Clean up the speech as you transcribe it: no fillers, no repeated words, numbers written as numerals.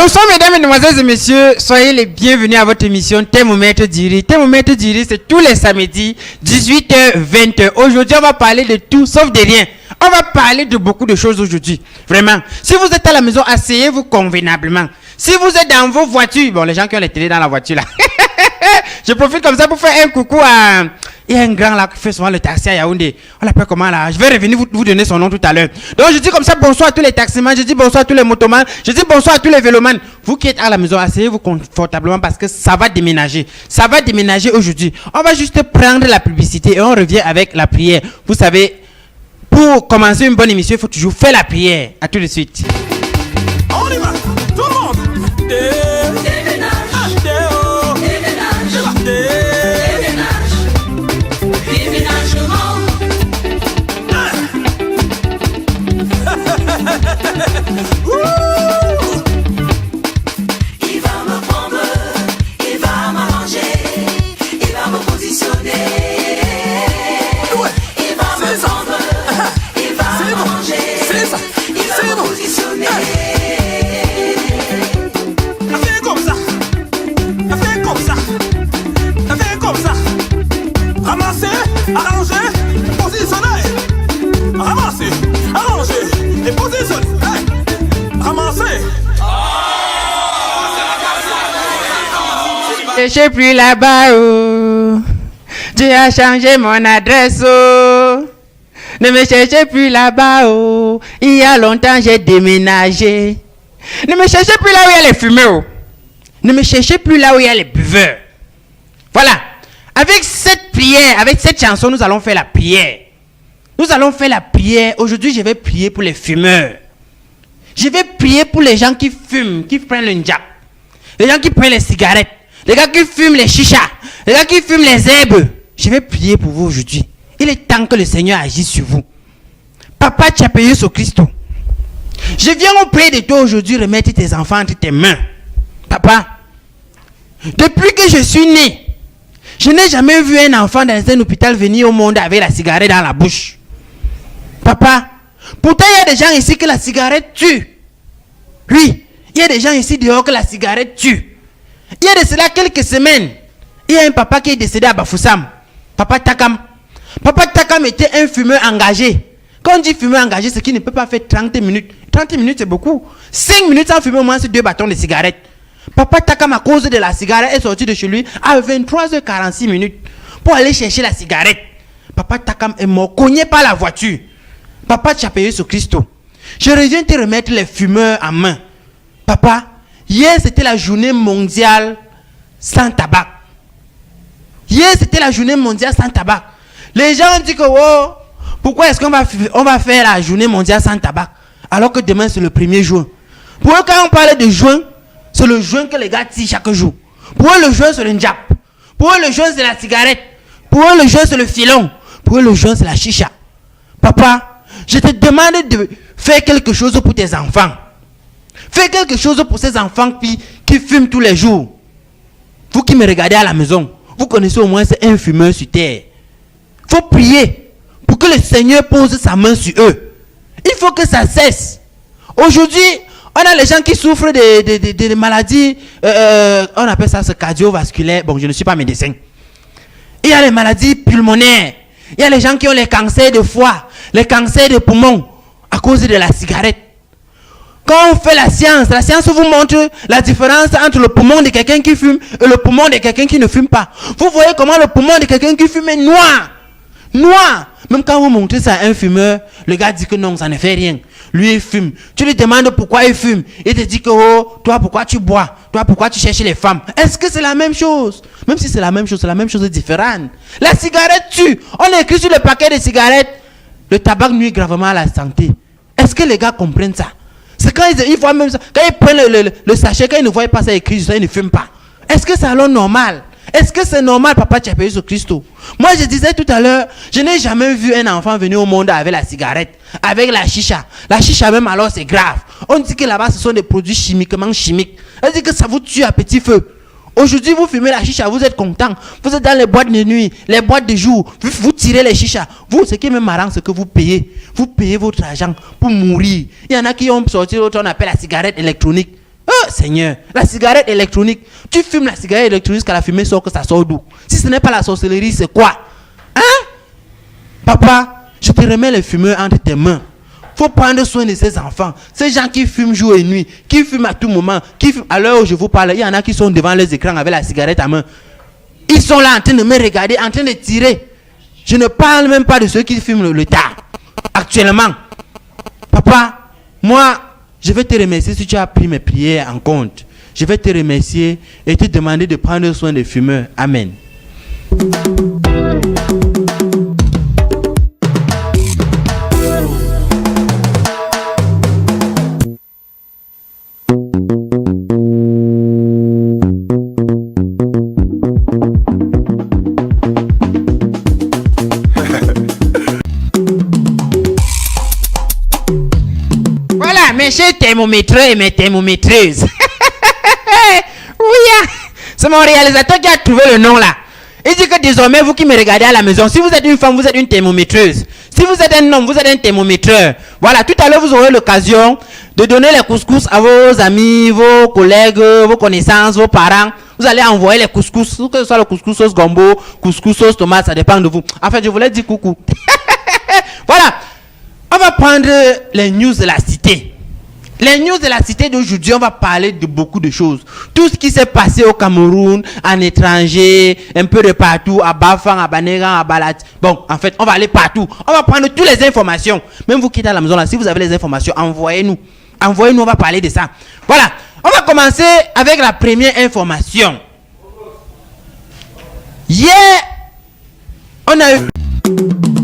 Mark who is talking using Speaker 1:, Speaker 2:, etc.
Speaker 1: Bonsoir mesdames, mesdemoiselles et messieurs, soyez les bienvenus à votre émission Thermomètre d'Iri. Thermomètre d'Iri, c'est tous les samedis, 18h, 20h. Aujourd'hui, on va parler de tout sauf de rien. On va parler de beaucoup de choses aujourd'hui. Vraiment. Si vous êtes à la maison, asseyez-vous convenablement. Si vous êtes dans vos voitures, bon, les gens qui ont les télés dans la voiture là. Je profite comme ça pour faire un coucou à... Il y a un grand là qui fait souvent le taxi à Yaoundé. On l'appelle comment là? Je vais revenir vous donner son nom tout à l'heure. Donc je dis comme ça bonsoir à tous les taximans, je dis bonsoir à tous les motomans, je dis bonsoir à tous les vélomanes. Vous qui êtes à la maison, asseyez-vous confortablement parce que ça va déménager. Ça va déménager aujourd'hui. On va juste prendre la publicité et on revient avec la prière. Vous savez, pour commencer une bonne émission, il faut toujours faire la prière. À tout de suite.
Speaker 2: On y va, tout le monde.
Speaker 3: Il va me prendre, il va m'arranger, il va me positionner. Il va me prendre, il va m'arranger, il va me positionner.
Speaker 2: Fais comme ça, fais comme ça, fais comme ça. Ramasser, arranger, positionner. Ramasser, arranger et positionner. Ramasser.
Speaker 1: Je suis plus là-bas, oh. Dieu a changé mon adresse, oh. Ne me cherchez plus là-bas, oh. Il y a longtemps, j'ai déménagé. Ne me cherchez plus là où il y a les fumeurs, oh. Ne me cherchez plus là où il y a les buveurs. Voilà. Avec cette prière, avec cette chanson, nous allons faire la prière. Nous allons faire la prière. Aujourd'hui, je vais prier pour les fumeurs. Je vais prier pour les gens qui fument, qui prennent le njap. Les gens qui prennent les cigarettes. Les gars qui fument les chichas. Les gars qui fument les herbes. Je vais prier pour vous aujourd'hui. Il est temps que le Seigneur agisse sur vous. Papa, tu as payé sur Christ. Je viens auprès de toi aujourd'hui remettre tes enfants entre tes mains. Papa, depuis que je suis né, je n'ai jamais vu un enfant dans un hôpital venir au monde avec la cigarette dans la bouche. Papa, pourtant il y a des gens ici que la cigarette tue. Oui, il y a des gens ici dehors que la cigarette tue. Il y a de cela quelques semaines, il y a un papa qui est décédé à Bafoussam. Papa Takam. Papa Takam était un fumeur engagé. Quand on dit fumeur engagé, c'est qu'il ne peut pas faire 30 minutes. 30 minutes, c'est beaucoup. 5 minutes sans fumer au moins, c'est 2 bâtons de cigarette. Papa Takam, à cause de la cigarette, est sorti de chez lui à 23h46 minutes pour aller chercher la cigarette. Papa Takam est mort, cogné par la voiture. Papa, tu as payé sur Christ. Je reviens te remettre les fumeurs en main. Papa, hier c'était la journée mondiale sans tabac. Hier c'était la journée mondiale sans tabac. Les gens ont dit que oh, pourquoi est-ce qu'on va faire la journée mondiale sans tabac alors que demain c'est le 1er juin. Pour eux, quand on parle de juin, c'est le joint que les gars tirent chaque jour. Pour eux, le joint c'est le njap. Pour eux, le joint c'est la cigarette. Pour eux, le joint c'est le filon. Pour eux, le joint c'est la chicha. Papa, je te demande de faire quelque chose pour tes enfants. Fais quelque chose pour ces enfants qui fument tous les jours. Vous qui me regardez à la maison, vous connaissez au moins un fumeur sur terre. Il faut prier pour que le Seigneur pose sa main sur eux. Il faut que ça cesse. Aujourd'hui, on a les gens qui souffrent de maladies, on appelle ça cardiovasculaire. Bon, je ne suis pas médecin. Il y a les maladies pulmonaires. Il y a les gens qui ont les cancers de foie, les cancers de poumons à cause de la cigarette. Quand on fait la science vous montre la différence entre le poumon de quelqu'un qui fume et le poumon de quelqu'un qui ne fume pas. Vous voyez comment le poumon de quelqu'un qui fume est noir. Noir. Même quand vous montrez ça à un fumeur, le gars dit que non, ça ne fait rien. Lui, il fume. Tu lui demandes pourquoi il fume. Il te dit que, oh, toi, pourquoi tu bois? Toi, pourquoi tu cherches les femmes? Est-ce que c'est la même chose? Même si c'est la même chose différente. La cigarette tue. On a écrit sur le paquet de cigarettes, le tabac nuit gravement à la santé. Est-ce que les gars comprennent ça? C'est quand ils voient même ça. Quand ils prennent le sachet, quand ils ne voient pas ça écrit, ils ne fument pas. Est-ce que c'est alors normal? Est-ce que c'est normal, papa, tu as payé sur Christ? Moi, je disais tout à l'heure, je n'ai jamais vu un enfant venir au monde avec la cigarette, avec la chicha. La chicha même, alors, c'est grave. On dit que là-bas, ce sont des produits chimiquement chimiques. On dit que ça vous tue à petit feu. Aujourd'hui, vous fumez la chicha, vous êtes content. Vous êtes dans les boîtes de nuit, les boîtes de jour. Vous tirez les chichas. Vous, ce qui est même marrant, c'est que vous payez. Vous payez votre argent pour mourir. Il y en a qui ont sorti l'autre, on appelle la cigarette électronique. Oh Seigneur, la cigarette électronique. Tu fumes la cigarette électronique jusqu'à la fumée sort, que ça sort d'où? Si ce n'est pas la sorcellerie, c'est quoi? Hein? Papa, je te remets les fumeurs entre tes mains. Faut prendre soin de ces enfants. Ces gens qui fument jour et nuit, qui fument à tout moment, qui fument à l'heure où je vous parle. Il y en a qui sont devant les écrans avec la cigarette à main. Ils sont là en train de me regarder, en train de tirer. Je ne parle même pas de ceux qui fument le tard. Actuellement. Papa, moi, je vais te remercier si tu as pris mes prières en compte. Je vais te remercier et te demander de prendre soin des fumeurs. Amen. Voilà, mes chers thermomètres et mes thermomètreuses. Oui, c'est mon réalisateur qui a trouvé le nom là. Il dit que désormais, vous qui me regardez à la maison, si vous êtes une femme, vous êtes une thermomètreuse. Si vous êtes un homme, vous êtes un thermomètreur. Voilà, tout à l'heure, vous aurez l'occasion de donner les couscous à vos amis, vos collègues, vos connaissances, vos parents. Vous allez envoyer les couscous, que ce soit le couscous sauce gombo, couscous sauce tomate, ça dépend de vous. En fait, je voulais dire coucou. Voilà, on va prendre les news de la cité. Les news de la cité d'aujourd'hui, on va parler de beaucoup de choses. Tout ce qui s'est passé au Cameroun, en étranger, un peu de partout, à Bafang, à Banégan, à Balat. Bon, en fait, on va aller partout. On va prendre toutes les informations. Même vous qui êtes à la maison là, si vous avez les informations, envoyez-nous. Envoyez-nous, on va parler de ça. Voilà, on va commencer avec la première information. Hier, on a eu...